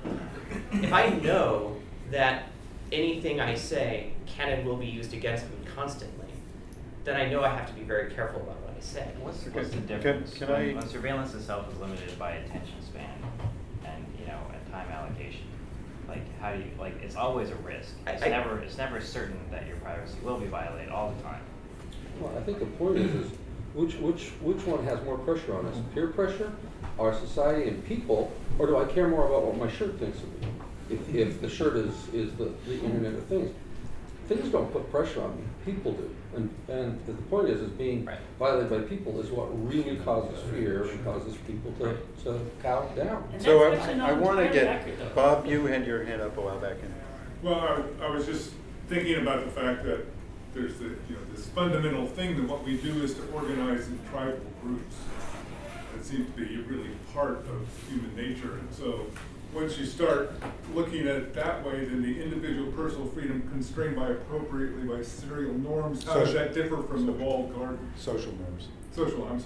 If I know that anything I say can and will be used against me constantly, then I know I have to be very careful about what I say. What's the difference? Can I- When surveillance itself is limited by attention span and and time allocation. How do you it's always a risk. It's never certain that your privacy will be violated all the time. Well, I think the point is which one has more pressure on us? Peer pressure, our society and people, or do I care more about what my shirt thinks of me? If the shirt is the Internet of Things. things don't put pressure on me, people do. And the point is being Right. violated by people is what really causes fear and causes people to cow down. And So that's actually not I want to entirely accurate, get, though. Bob, you had your hand up a while back. Well, I was just thinking about the fact that there's this fundamental thing that what we do is to organize in tribal groups. That seems to be really part of human nature. And so once you start looking at it that way, then the individual personal freedom constrained by appropriately by serial norms, how does that differ from the walled garden? Social norms. Social norms.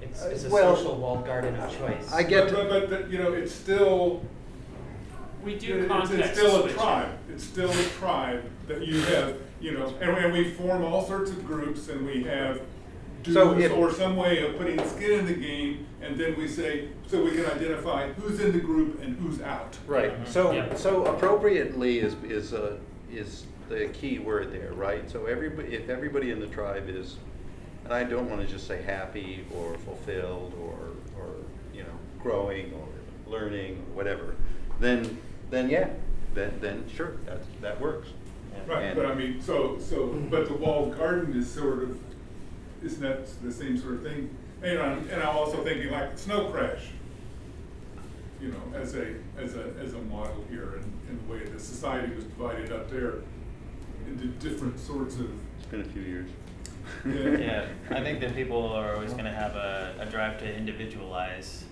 It's a Well, social walled garden of choice. I get But it's still, We do it's context still a switching. tribe. It's still a tribe that you have, and we form all sorts of groups and we have So dues if- or some way of putting skin in the game, and then we say, so we can identify who's in the group and who's out. Right, Yeah. so appropriately is the key word there, right? So if everybody in the tribe is, and I don't want to just say happy or fulfilled or growing or learning, whatever, then yeah, then sure, that works. Right, And- but I mean, but the walled garden is sort of, isn't that the same sort of thing? And I'm also thinking like the snow crash, as a model here, and the way the society was divided up there into different sorts of. It's been a few years. Yeah, I think that people are always going to have a drive to individualize,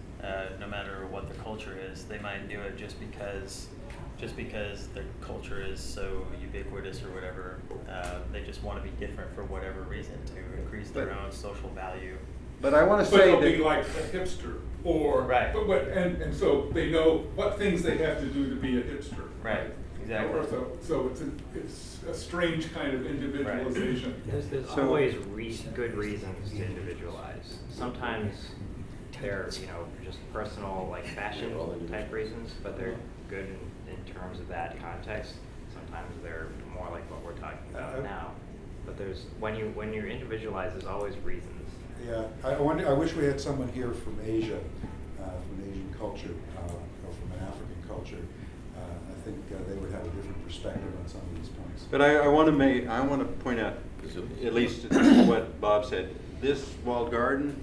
no matter what the culture is. They might do it just because the culture is so ubiquitous or whatever. They just want to be different for whatever reason to increase their own social value. But I want to But say they'll be that, like a hipster, or. Right. And so they know what things they have to do to be a hipster. Right, exactly. Or so it's a strange kind of individualization. There's So- always good reasons to individualize. Sometimes they're, just personal, like fashion type reasons, but they're good in terms of that context. Sometimes they're more like what we're talking about now. But when you individualize, there's always reasons. Yeah, I wish we had someone here from Asia, from an Asian culture, or from an African culture. I think they would have a different perspective on some of these points. but I want to point out, at least what Bob said, this walled garden,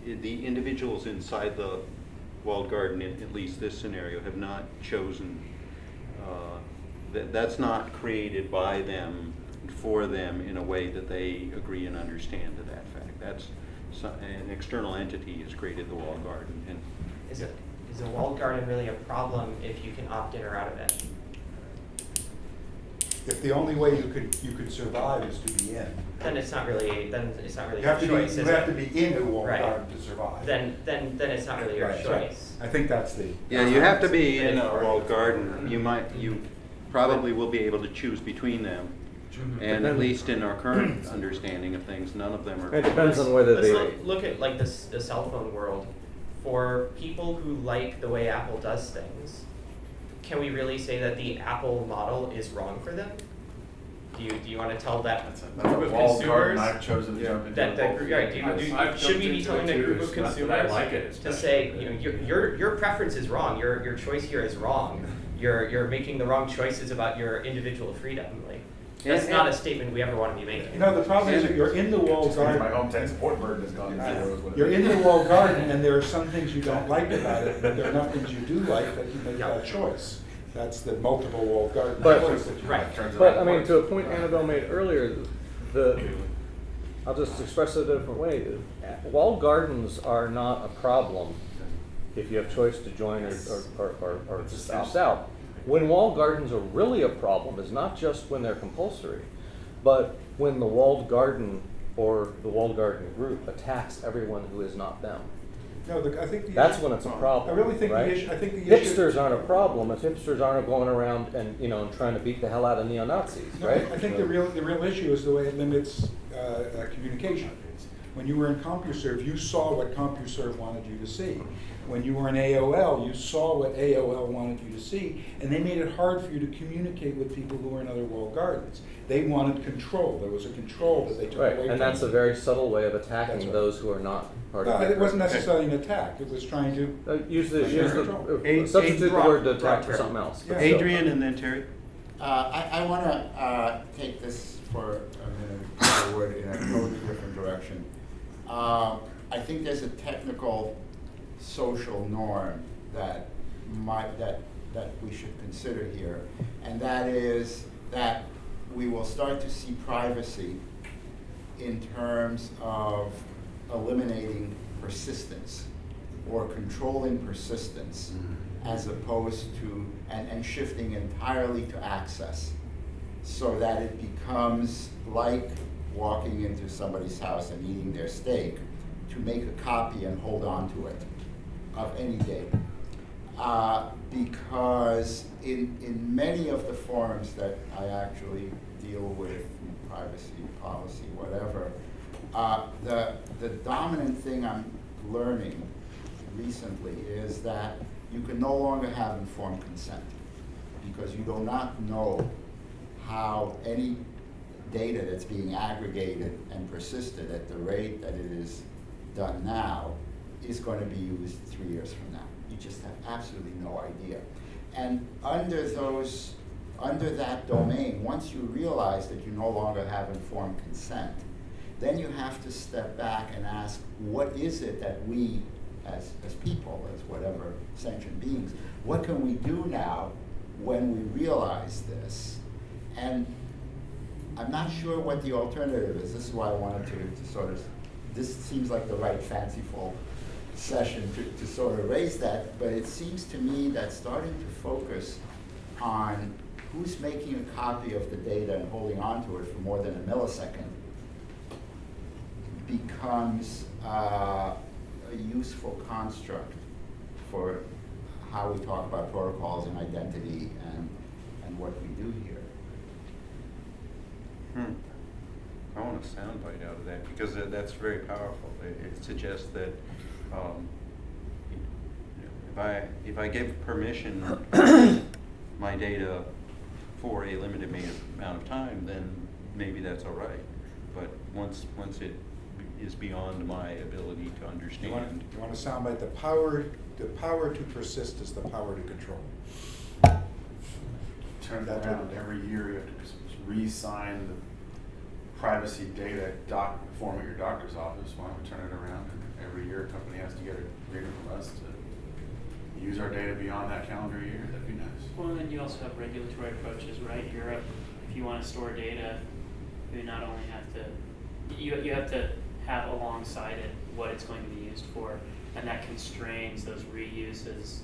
the individuals inside the walled garden, in at least this scenario, have not chosen, that's not created by them, for them in a way that they agree and understand to that fact. That's an external entity has created the walled garden. And Is a walled garden really a problem if you can opt in or out of it? If the only way you could survive is to be in, Then it's not really you a have to choice, be, is you have to it? be in a walled Right. garden to survive. Then it's not really your Right, so choice. I think that's the. yeah, you have to be in a walled garden. You probably will be able to choose between them. And at least in our current understanding of things, none of them are. It depends on whether Let's they. look at like the cell phone world. For people who like the way Apple does things, can we really say that the Apple model is wrong for them? Do you want to tell that That's group a of walled garden consumers? I've chosen to jump into. That group, right, should we be telling a group of consumers to say, your preference is wrong, your choice here is wrong, you're making the wrong choices about your individual freedom, like, that's not a statement we ever want to be making. No, the problem is that you're in the walled My garden. hometown support burden has gone zero. is what it You're in is. the walled garden, and there are some things you don't like about it, but there are enough things you do like that you make that choice. That's the multiple walled garden But- choice that you Right. make. Turns it But out I mean, works. to a point Annabelle made earlier, I'll just express it a different way. Walled gardens are not a problem if you have choice to join or just opt out. When walled gardens are really a problem is not just when they're compulsory, but when the walled garden or the walled garden group attacks everyone who is not them. No, I think the That's issue- when it's a problem. I really think right? the issue, I think the issue. Hipsters aren't a problem if hipsters aren't going around and and trying to beat the hell out of neo-Nazis, No, right? I think the real issue is the way it limits communication. When you were in CompuServe, you saw what CompuServe wanted you to see. When you were in AOL, you saw what AOL wanted you to see, and they made it hard for you to communicate with people who were in other walled gardens. They wanted control. There was a control that they took away Right, from and that's a you. very subtle way of attacking That's right. those who are not part No, of the it wasn't group. necessarily an attack. It was trying to. Use Control. substitute the word Broad attack for term. something else. Yeah. Adrian and then Terry. I want to technical social norm that we should consider here, and that is that we will start to see privacy in terms of eliminating persistence or controlling persistence as opposed to, and shifting entirely to access, so that it becomes like walking into somebody's house and eating their steak, to make a copy and hold on to it of any data. Because in many of the forums that I actually deal with, privacy policy, whatever, the dominant thing I'm learning recently is that you can no longer have informed consent, because you do not know how any data that's being aggregated and persisted at the rate that it is done now is going to be used 3 years from now. You just have absolutely no idea. And under that domain, once you realize that you no longer have informed consent, then you have to step back and ask, what is it that we, as people, as whatever sentient beings, what can we do now when we realize this? And I'm not sure what the alternative is. This is why I wanted to sort of, this seems like the right fanciful session to sort of raise that, but it seems to me that starting to focus on who's making a copy of the data and holding on to it for more than a millisecond becomes a useful construct for how we talk about protocols and identity and what we do here. I want a soundbite out of that, because that's very powerful. It suggests that if I give permission to my data for a limited amount of time, then maybe that's all right. But once it is beyond my ability to understand. You want a soundbite? The power to persist is the power to control. Turn that around. Every year you have to re-sign the privacy data form at your doctor's office. Why don't we turn it around? And every year a company has to get an agreement from us to use our data beyond that calendar year. That'd be nice. Well, and then you also have regulatory approaches, right? Europe, if you want to store data, you not only have to, you have to have alongside it what it's going to be used for, and that constrains those reuses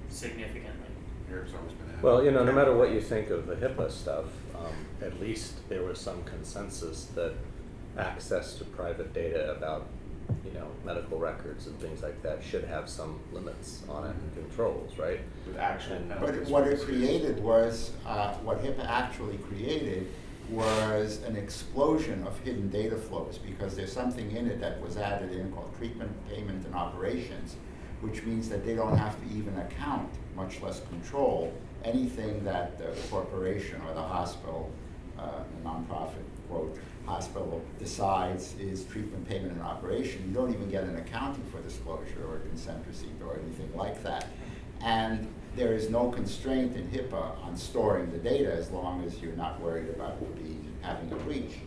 significantly. Europe's always been ahead. Well, no matter what you think of the HIPAA stuff, at least there was some consensus that access to private data about, medical records and things like that should have some limits on it and controls, right? With actual But penalties. what it created was, what HIPAA actually created was an explosion of hidden data flows, because there's something in it that was added in called treatment, payment, and operations, which means that they don't have to even account, much less control, anything that the corporation or the hospital, the nonprofit, quote, hospital decides is treatment, payment, and operation. You don't even get an accounting for disclosure or consent receipt or anything like that. And there is no constraint in HIPAA on storing the data as long as you're not worried about having a breach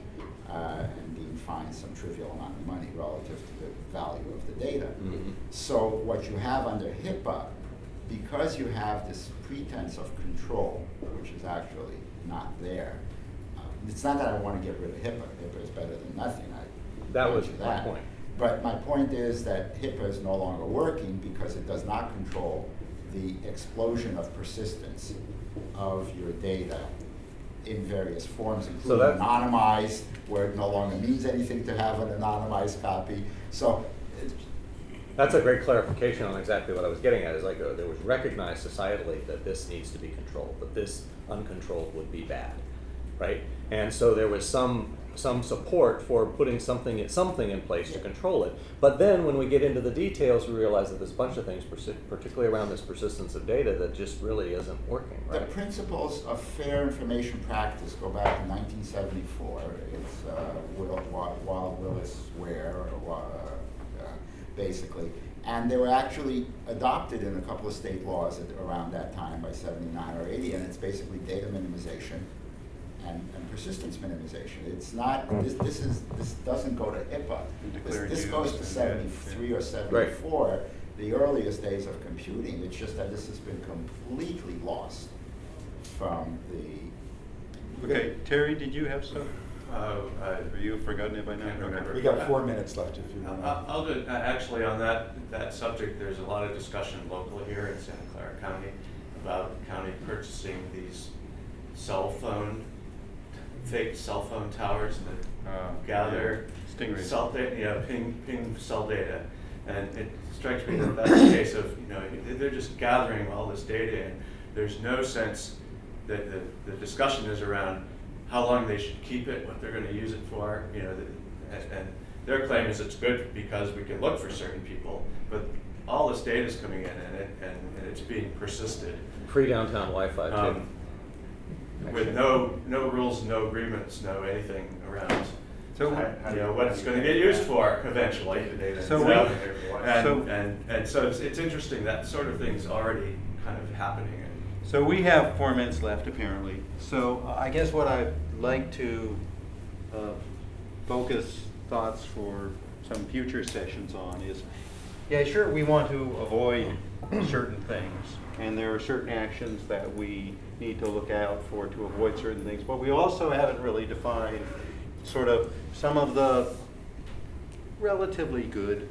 and being fined some trivial amount of money relative to the value of the data. Mm-hmm. So what you have under HIPAA, because you have this pretense of control, which is actually not there, it's not that I want to get rid of HIPAA. HIPAA is better than nothing. That was grant you my point. But my point is that HIPAA is no longer working because it does not control the explosion of persistence of your data in various forms, including anonymized, where it no longer means anything to have an anonymized copy. So that's a great clarification on exactly what I was getting at. Is like there was recognized societally that this needs to be controlled, that this uncontrolled would be bad, right? And so there was some support for putting something in place to control it. But then when we get into the details, we realize that there's a bunch of things, particularly around this persistence of data, that just really isn't working, right? The principles of fair information practice go back to 1974. It's Wild Willis Ware, basically. And they were actually adopted in a couple of state laws around that time by 79 or 80, and it's basically data minimization and persistence minimization. It's not, this doesn't go to HIPAA. Declared This used goes to and 73 or 74, the earliest days of computing. It's just that this has been completely lost from the. Okay, Terry, did you have some? I Or you have forgotten it by now? can't remember. We got 4 minutes left if you want. I'll do, actually, on that subject, there's a lot of discussion locally here in Santa Clara County about the county purchasing these fake cell phone towers that gather Stingray. cell data, ping cell data. And it strikes me that that's a case of, they're just gathering all this data, and there's no sense that the discussion is around how long they should keep it, what they're gonna use it for, and their claim is it's good because we can look for certain people, but all this data is coming in and it's being persisted. Free downtown Wi-Fi too. With no rules, no agreements, no anything around. So- What it's going to get used for eventually. So So it's interesting that sort of thing's already kind of happening. So we have 4 minutes left, apparently. So I guess what I'd like to focus thoughts for some future sessions on is, yeah, sure, we want to avoid certain things, and there are certain actions that we need to look out for to avoid certain things, but we also haven't really defined sort of some of the relatively good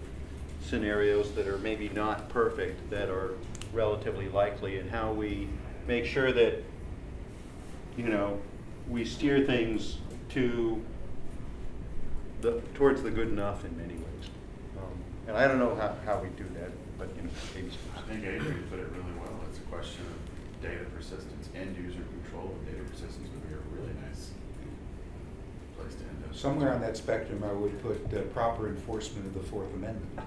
scenarios that are maybe not perfect, that are relatively likely, and how we make sure that, we steer things towards the good enough in many ways. And I don't know how we do that, but maybe. I think Adrian put it really well. It's a question of data persistence. End user control of data persistence would be a really nice place to end up. Somewhere on that spectrum, I would put proper enforcement of the Fourth Amendment.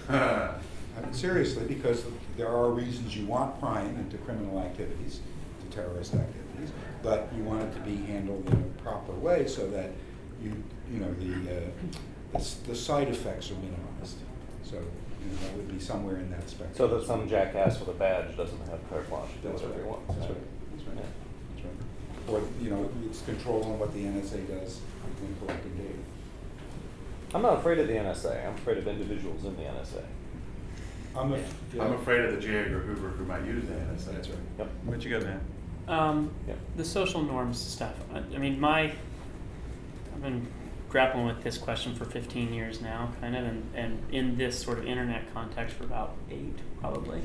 I mean, seriously, because there are reasons you want prying into criminal activities, to terrorist activities, but you want it to be handled in a proper way so that the side effects are minimized. So that would be somewhere in that spectrum. So that some jackass with a badge doesn't have carte blanche to do That's whatever he right. wants. That's right. That's right. Or it's control on what the NSA does when collecting data. I'm not afraid of the NSA. I'm afraid of individuals in the NSA. I'm afraid of the J. Edgar Hoover who might use the NSA. That's right. Yep. What you got, man? Yep. The social norms stuff. I mean, I've been grappling with this question for 15 years now, kind of, and in this sort of internet context for about 8, probably.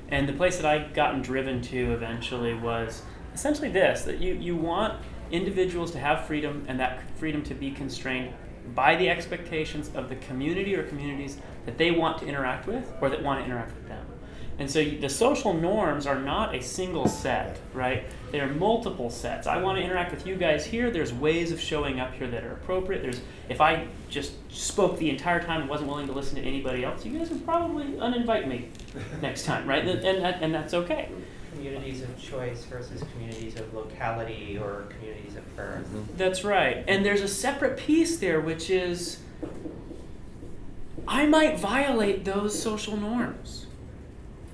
And the place that I'd gotten driven to eventually was essentially this, that you want individuals to have freedom, and that freedom to be constrained by the expectations of the community or communities that they want to interact with or that want to interact with them. And so the social norms are not a single set, right? They are multiple sets. I want to interact with you guys here. There's ways of showing up here that are appropriate. If I just spoke the entire time and wasn't willing to listen to anybody else, you guys would probably uninvite me next time, right? And that's okay. Communities of choice versus communities of locality or communities of birth. That's right. And there's a separate piece there, which is I might violate those social norms.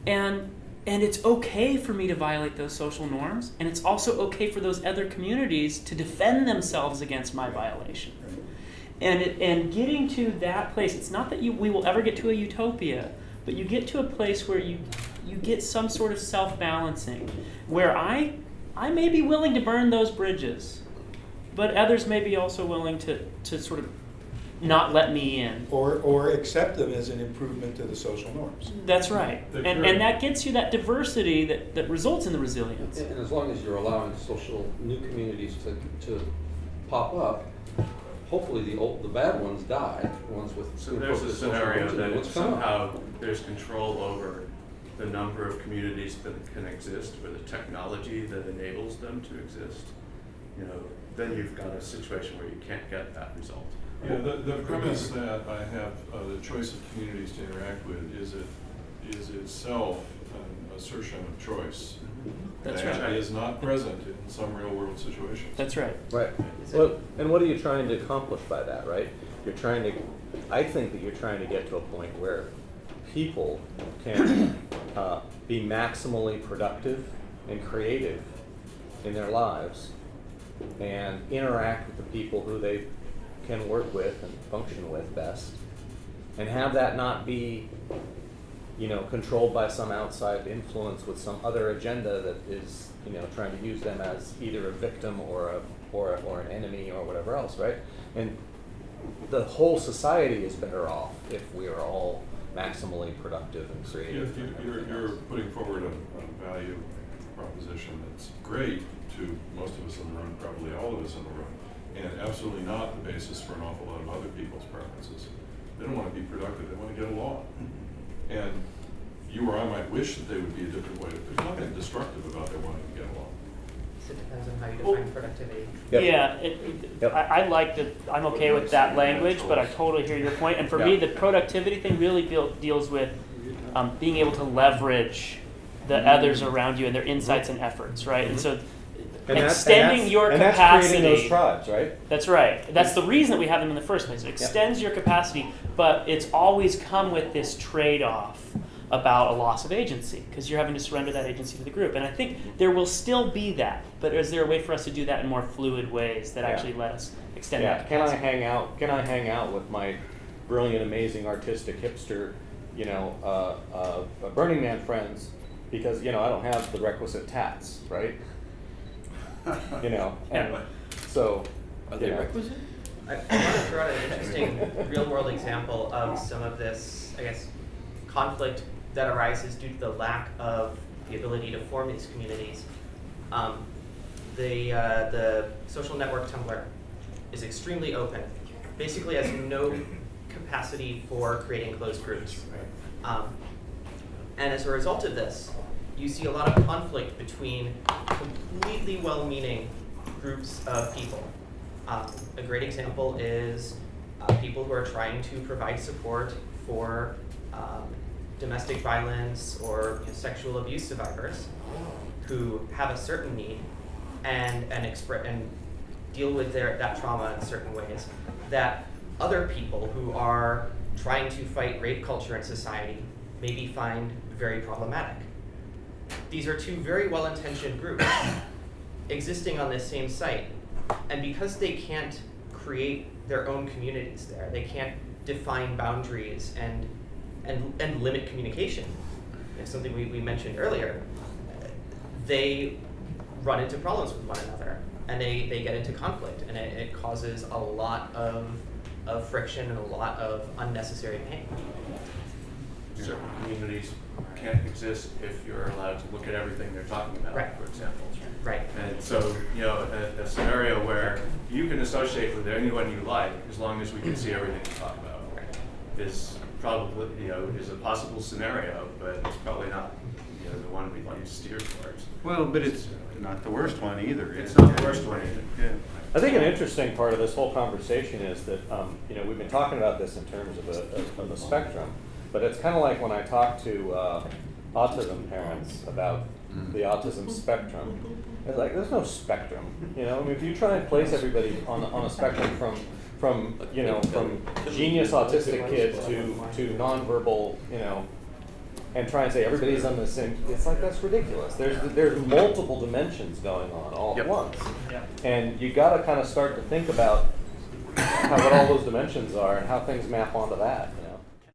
And it's okay for me to violate those social norms, and it's also okay for those other communities to defend themselves against my violation. And getting to that place, it's not that we will ever get to a utopia, but you get to a place where you get some sort of self-balancing, where I may be willing to burn those bridges, but others may be also willing to sort of not let me in. Or accept them as an improvement to the social norms. That's right. And that gets you that diversity that results in the resilience. And as long as you're allowing new communities to pop up, hopefully the bad ones die, the ones with. So there's a social scenario norms, that what's coming up? somehow there's control over the number of communities that can exist, or the technology that enables them to exist. Then you've got a situation where you can't get that result. Yeah, the premise that I have the choice of communities to interact with is itself an assertion of choice. That's that right. is not present in some real world situations. That's right. Right. Well, and what are you trying to accomplish by that, right? I think that you're trying to get to a point where people can be maximally productive and creative in their lives and interact with the people who they can work with and function with best, and have that not be, you know, controlled by some outside influence with some other agenda that is, you know, trying to use them as either a victim or an enemy or whatever else, right? And the whole society is better off if we are all maximally productive and creative. You're putting forward a value proposition that's great to most of us in the room, probably all of us in the room, and absolutely not the basis for an awful lot of other people's preferences. They don't want to be productive, they want to get along. And you or I might wish that they would be a different way. There's nothing destructive about their wanting to get along. So it depends on how you Well, define productivity. Yep. Yeah, Yep. I like that. I'm okay with that language, but I totally hear your point. And for me, Yeah. the productivity thing really deals with being able to leverage the others around you and their insights and efforts, right? And so extending your and capacity. that's creating those tribes, right? That's right. That's the reason that we have them in the first place. It extends your capacity, but it's always come with this trade-off about a loss of agency because you're having to surrender that agency to the group. And I think there will still be that, but is there a way for us to do that in more fluid ways that actually let us extend Yeah. that Can I capacity? Can I hang out with my brilliant, amazing, artistic hipster, you know, Burning Man friends because, you know, I don't have the requisite tats, right? You know, and so. Are they you know. requisite? I want to throw out an interesting real-world example of some of this, I guess, conflict that arises due to the lack of the ability to form these communities. The social network Tumblr is extremely open, basically has no capacity for creating closed groups. And as a result of this, you see a lot of conflict between completely well-meaning groups of people. A great example is people who are trying to provide support for domestic violence or sexual abuse survivors who have a certain need and deal with that trauma in certain ways that other people who are trying to fight rape culture in society maybe find very problematic. These are two very well-intentioned groups existing on this same site, and because they can't create their own communities there, they can't define boundaries and limit communication. It's something we mentioned earlier. They run into problems with one another, and they get into conflict, and it causes a lot of friction and a lot of unnecessary pain. Certain communities can't exist if you're allowed to look at everything they're talking about, Right. for example. Right. And so, you know, a scenario where you can associate with anyone you like as long as we can see everything you talk about is probably, you know, is a possible scenario, but it's probably not, you know, the one we want to steer towards. Well, but it's not the worst one either. It's not the worst one either. Yeah. I think an interesting part of this whole conversation is that, you know, we've been talking about this in terms of a spectrum, but it's kind of like when I talk to autism parents about the autism spectrum. It's like, there's no spectrum, you know? I mean, if you try and place everybody on a spectrum from you know, from genius autistic kid to nonverbal, you know, and try and say everybody's on the same, it's like, that's ridiculous. There's multiple dimensions going on all at once. Yeah. And you gotta kind of start to think about what all those dimensions are and how things map onto that, you know?